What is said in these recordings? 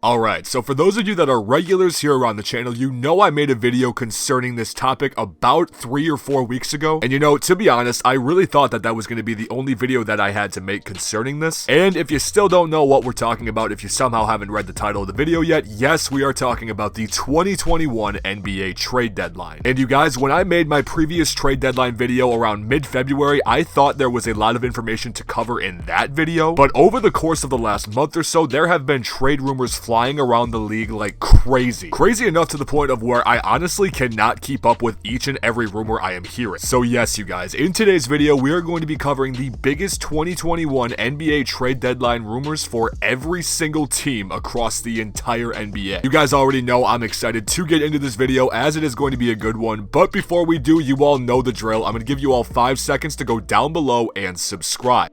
Alright, so for those of you that are regulars here around the channel, you know I made a video concerning this topic about 3 or 4 weeks ago. And you know, to be honest, I really thought that was going to be the only video that I had to make concerning this. And if you still don't know what we're talking about, if you somehow haven't read the title of the video yet, yes, we are talking about the 2021 NBA trade deadline. And you guys, when I made my previous trade deadline video around mid-February, I thought there was a lot of information to cover in that video. But over the course of the last month or so, there have been trade rumors flying around the league like crazy. Crazy enough to the point of where I honestly cannot keep up with each and every rumor I am hearing. So yes, you guys, in today's video, we are going to be covering the biggest 2021 NBA trade deadline rumors for every single team across the entire NBA. You guys already know I'm excited to get into this video as it is going to be a good one. But before we do, you all know the drill. I'm going to give you all 5 seconds to go down below and subscribe.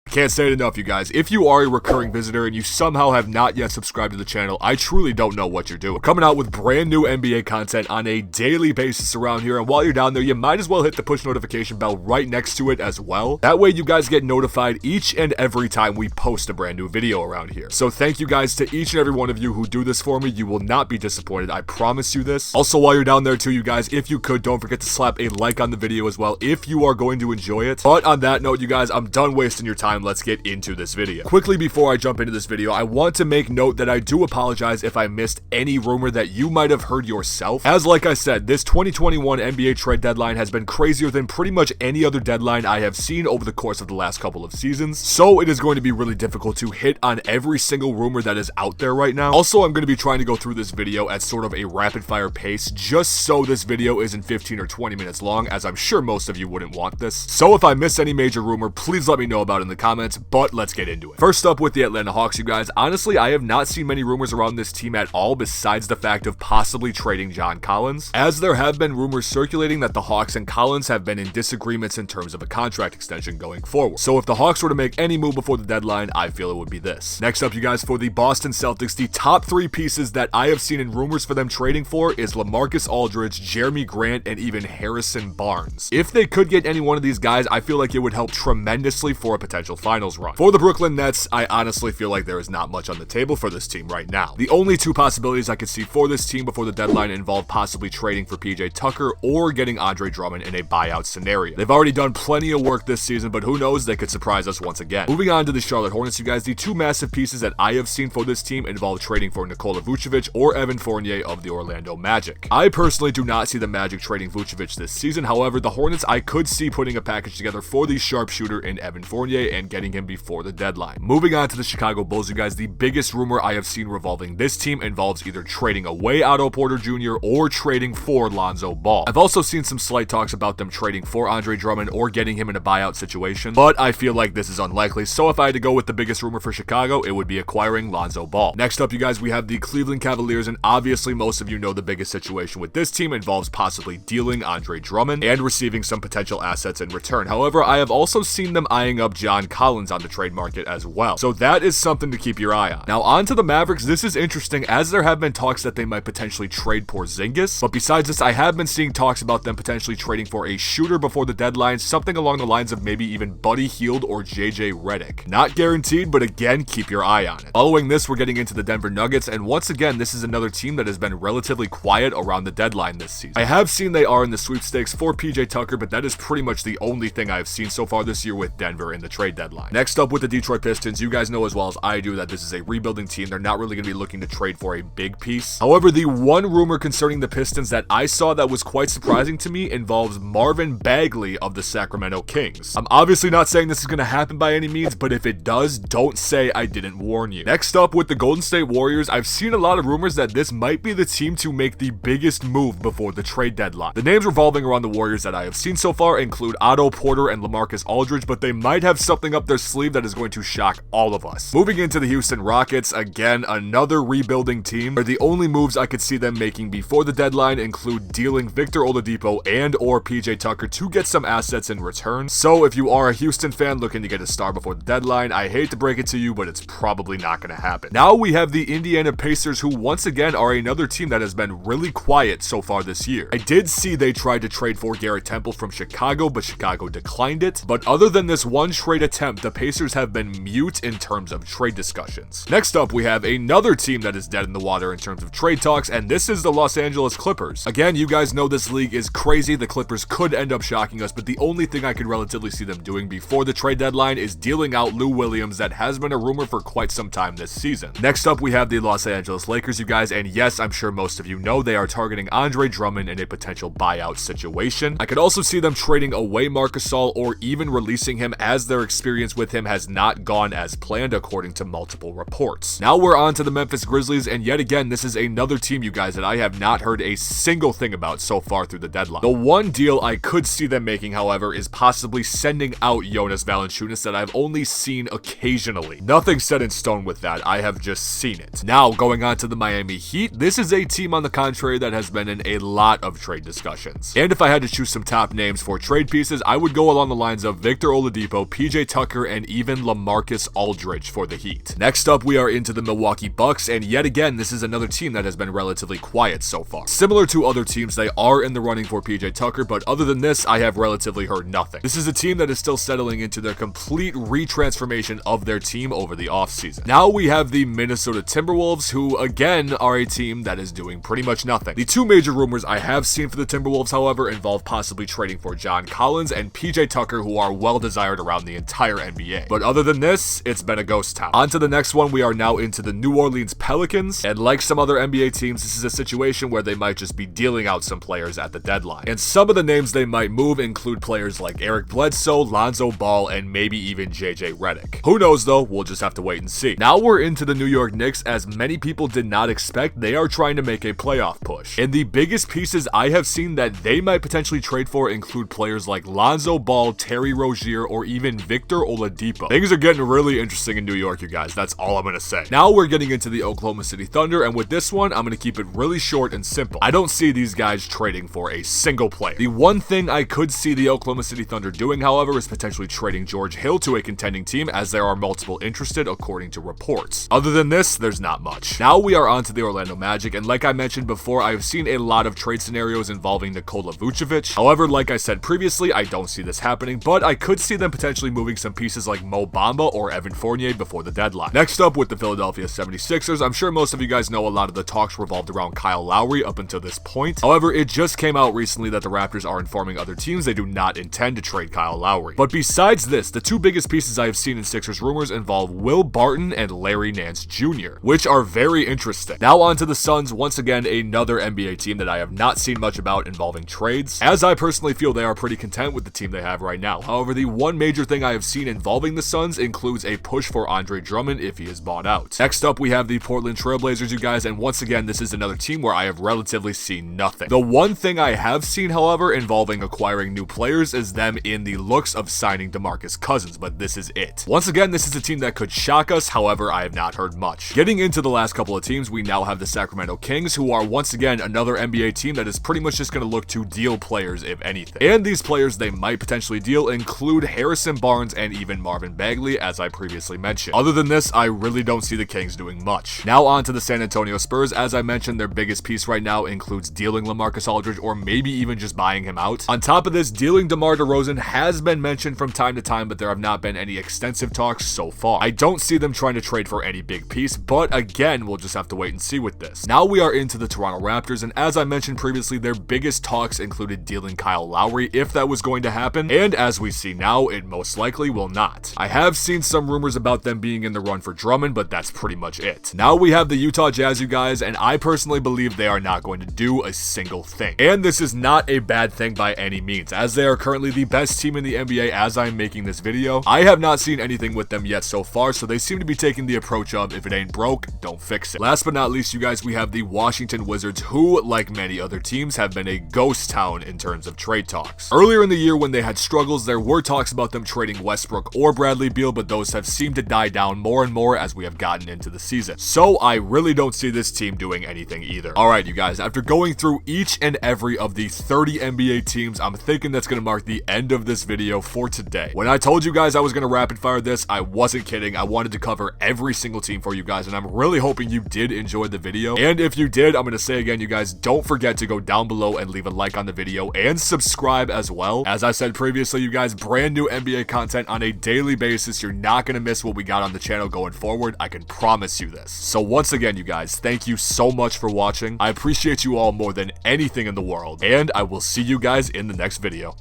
Can't say it enough, you guys. If you are a recurring visitor and you somehow have not yet subscribed to the channel, I truly don't know what you're doing. We're coming out with brand new NBA content on a daily basis around here, and while you're down there, you might as well hit the push notification bell right next to it as well. That way you guys get notified each and every time we post a brand new video around here. So thank you guys to each and every one of you who do this for me. You will not be disappointed, I promise you this. Also, while you're down there too, you guys, if you could, don't forget to slap a like on the video as well if you are going to enjoy it. But on that note, you guys, I'm done wasting your time. Let's get into this video. Quickly before I jump into this video, I want to make note that I do apologize if I missed any rumor that you might have heard yourself. As like I said, this 2021 NBA trade deadline has been crazier than pretty much any other deadline I have seen over the course of the last couple of seasons, so it is going to be really difficult to hit on every single rumor that is out there right now. Also, I'm going to be trying to go through this video at sort of a rapid fire pace just so this video isn't 15 or 20 minutes long, as I'm sure most of you wouldn't want this. So if I miss any major rumor, please let me know about it in the comments. But let's get into it. First up with the Atlanta Hawks, you guys. Honestly, I have not seen many rumors around this team at all besides the fact of possibly trading John Collins, as there have been rumors circulating that the Hawks and Collins have been in disagreements in terms of a contract extension going forward. So if the Hawks were to make any move before the deadline, I feel it would be this. Next up, you guys, for the Boston Celtics, the top 3 pieces that I have seen in rumors for them trading for is Lamarcus Aldridge, Jerami Grant, and even Harrison Barnes. If they could get any one of these guys, I feel like it would help tremendously for a potential finals run. For the Brooklyn Nets, I honestly feel like there is not much on the table for this team right now. The only 2 possibilities I could see for this team before the deadline involve possibly trading for PJ Tucker or getting Andre Drummond in a buyout scenario. They've already done plenty of work this season, but who knows, they could surprise us once again. Moving on to the Charlotte Hornets, you guys, the 2 massive pieces that I have seen for this team involve trading for Nikola Vucevic or Evan Fournier of the Orlando Magic. I personally do not see the Magic trading Vucevic this season. However, the Hornets, I could see putting a package together for the sharpshooter in Evan Fournier and getting him before the deadline. Moving on to the Chicago Bulls, you guys, the biggest rumor I have seen revolving this team involves either trading away Otto Porter Jr. or trading for Lonzo Ball. I've also seen some slight talks about them trading for Andre Drummond or getting him in a buyout situation, but I feel like this is unlikely, so if I had to go with the biggest rumor for Chicago, it would be acquiring Lonzo Ball. Next up, you guys, we have the Cleveland Cavaliers, and obviously most of you know the biggest situation with this team involves possibly dealing Andre Drummond and receiving some potential assets in return. However, I have also seen them eyeing up John Collins on the trade market as well. So that is something to keep your eye on. Now on to the Mavericks. This is interesting as there have been talks that they might potentially trade Porzingis, but besides this, I have been seeing talks about them potentially trading for a shooter before the deadline, something along the lines of maybe even Buddy Hield or JJ Redick. Not guaranteed, but again, keep your eye on it. Following this, we're getting into the Denver Nuggets, and once again, this is another team that has been relatively quiet around the deadline this season. I have seen they are in the sweepstakes for PJ Tucker, but that is pretty much the only thing I've seen so far this year with Denver in the trade deadline. Next up with the Detroit Pistons, you guys know as well as I do that this is a rebuilding team. They're not really going to be looking to trade for a big piece. However, the one rumor concerning the Pistons that I saw that was quite surprising to me involves Marvin Bagley of the Sacramento Kings. I'm obviously not saying this is going to happen by any means, but if it does, don't say I didn't warn you. Next up with the Golden State Warriors, I've seen a lot of rumors that this might be the team to make the biggest move before the trade deadline. The names revolving around the Warriors that I have seen so far include Otto Porter and Lamarcus Aldridge, but they might have something up their sleeve that is going to shock all of us. Moving into the Houston Rockets, again, another rebuilding team, where the only moves I could see them making before the deadline include dealing Victor Oladipo and or PJ Tucker to get some assets in return. So if you are a Houston fan looking to get a star before the deadline, I hate to break it to you, but it's probably not going to happen. Now we have the Indiana Pacers, who once again are another team that has been really quiet so far this year. I did see they tried to trade for Garrett Temple from Chicago, but Chicago declined it. But other than this one trade attempt attempt, the Pacers have been mute in terms of trade discussions. Next up, we have another team that is dead in the water in terms of trade talks, and this is the Los Angeles Clippers. Again, you guys know this league is crazy. The Clippers could end up shocking us, but the only thing I could relatively see them doing before the trade deadline is dealing out Lou Williams. That has been a rumor for quite some time this season. Next up, we have the Los Angeles Lakers, you guys, and yes, I'm sure most of you know they are targeting Andre Drummond in a potential buyout situation. I could also see them trading away Marc Gasol or even releasing him, as their experience with him has not gone as planned according to multiple reports. Now we're on to the Memphis Grizzlies, and yet again, this is another team, you guys, that I have not heard a single thing about so far through the deadline. The one deal I could see them making, however, is possibly sending out Jonas Valanciunas that I've only seen occasionally. Nothing set in stone with that, I have just seen it. Now, going on to the Miami Heat, this is a team on the contrary that has been in a lot of trade discussions. And if I had to choose some top names for trade pieces, I would go along the lines of Victor Oladipo, PJ Tucker, and even Lamarcus Aldridge for the Heat. Next up, we are into the Milwaukee Bucks, and yet again, this is another team that has been relatively quiet so far. Similar to other teams, they are in the running for PJ Tucker, but other than this, I have relatively heard nothing. This is a team that is still settling into their complete retransformation of their team over the offseason. Now we have the Minnesota Timberwolves, who again are a team that is doing pretty much nothing. The two major rumors I have seen for the Timberwolves, however, involve possibly trading for John Collins and PJ Tucker, who are well desired around the entire NBA. But other than this, it's been a ghost town. On to the next one, we are now into the New Orleans Pelicans, and like some other NBA teams, this is a situation where they might just be dealing out some players at the deadline. And some of the names they might move include players like Eric Bledsoe, Lonzo Ball, and maybe even JJ Redick. Who knows though, we'll just have to wait and see. Now we're into the New York Knicks. As many people did not expect, they are trying to make a playoff push. And the biggest pieces I have seen that they might potentially trade for include players like Lonzo Ball, Terry Rozier, or even Victor Oladipo. Things are getting really interesting in New York, you guys. That's all I'm gonna say. Now we're getting into the Oklahoma City Thunder, and with this one, I'm gonna keep it really short and simple. I don't see these guys trading for a single player. The one thing I could see the Oklahoma City Thunder doing, however, is potentially trading George Hill to a contending team, as there are multiple interested according to reports. Other than this, there's not much. Now we are on to the Orlando Magic, and like I mentioned before, I've seen a lot of trade scenarios involving Nikola Vucevic. However, like I said previously, I don't see this happening, but I could see them potentially moving some pieces like Mo Bamba or Evan Fournier before the deadline. Next up, with the Philadelphia 76ers, I'm sure most of you guys know a lot of the talks revolved around Kyle Lowry up until this point. However, it just came out recently that the Raptors are informing other teams they do not intend to trade Kyle Lowry. But besides this, the two biggest pieces I have seen in Sixers rumors involve Will Barton and Larry Nance Jr., which are very interesting. Now on to the Suns, once again another NBA team that I have not seen much about involving trades, as I personally feel they are pretty content with the team they have right now. However, the one major thing I have seen involving the Suns includes a push for Andre Drummond if he is bought out. Next up, we have the Portland Trailblazers, you guys, and once again, this is another team where I have relatively seen nothing. The one thing I have seen, however, involving acquiring new players is them in the looks of signing DeMarcus Cousins, but this is it. Once again, this is a team that could shock us, however, I have not heard much. Getting into the last couple of teams, we now have the Sacramento Kings, who are once again another NBA team that is pretty much just going to look to deal players, if anything. And these players they might potentially deal include Harrison Barnes and even Marvin Bagley, as I previously mentioned. Other than this, I really don't see the Kings doing much. Now on to the San Antonio Spurs. As I mentioned, their biggest piece right now includes dealing Lamarcus Aldridge or maybe even just buying him out. On top of this, dealing Demar Derozan has been mentioned from time to time, but there have not been any extensive talks so far. I don't see them trying to trade for any big piece, but again, we'll just have to wait and see with this. Now we are into the Toronto Raptors, and as I mentioned previously, their biggest talks included dealing Kyle Lowry if that was going to happen, and as we see now, it most likely will not. I have seen some rumors about them being in the run for Drummond, but that's pretty much it. Now we have the Utah Jazz, you guys, and I personally believe they are not going to do a single thing. And this is not a bad thing by any means, as they are currently the best team in the NBA as I'm making this video. I have not seen anything with them yet so far, so they seem to be taking the approach of, if it ain't broke, don't fix it. Last but not least, you guys, we have the Washington Wizards, who, like many other teams, have been a ghost town in terms of trade talks. Earlier in the year when they had struggles, there were talks about them trading Westbrook or Bradley Beal, but those have seemed to die down more and more as we have gotten into the season. So I really don't see this team doing anything either. Alright, you guys, after going through each and every of the 30 NBA teams, I'm thinking that's going to mark the end of this video for today. When I told you guys I was going to rapid fire this, I wasn't kidding. I wanted to cover every single team for you guys, and I'm really hoping you did enjoy the video. And if you did, I'm going to say again, you guys, don't forget to go down below and leave a like on the video and subscribe as well. As I said previously, you guys, brand new NBA content on on a daily basis. You're not going to miss what we got on the channel going forward. I can promise you this. So once again, you guys, thank you so much for watching. I appreciate you all more than anything in the world, and I will see you guys in the next video.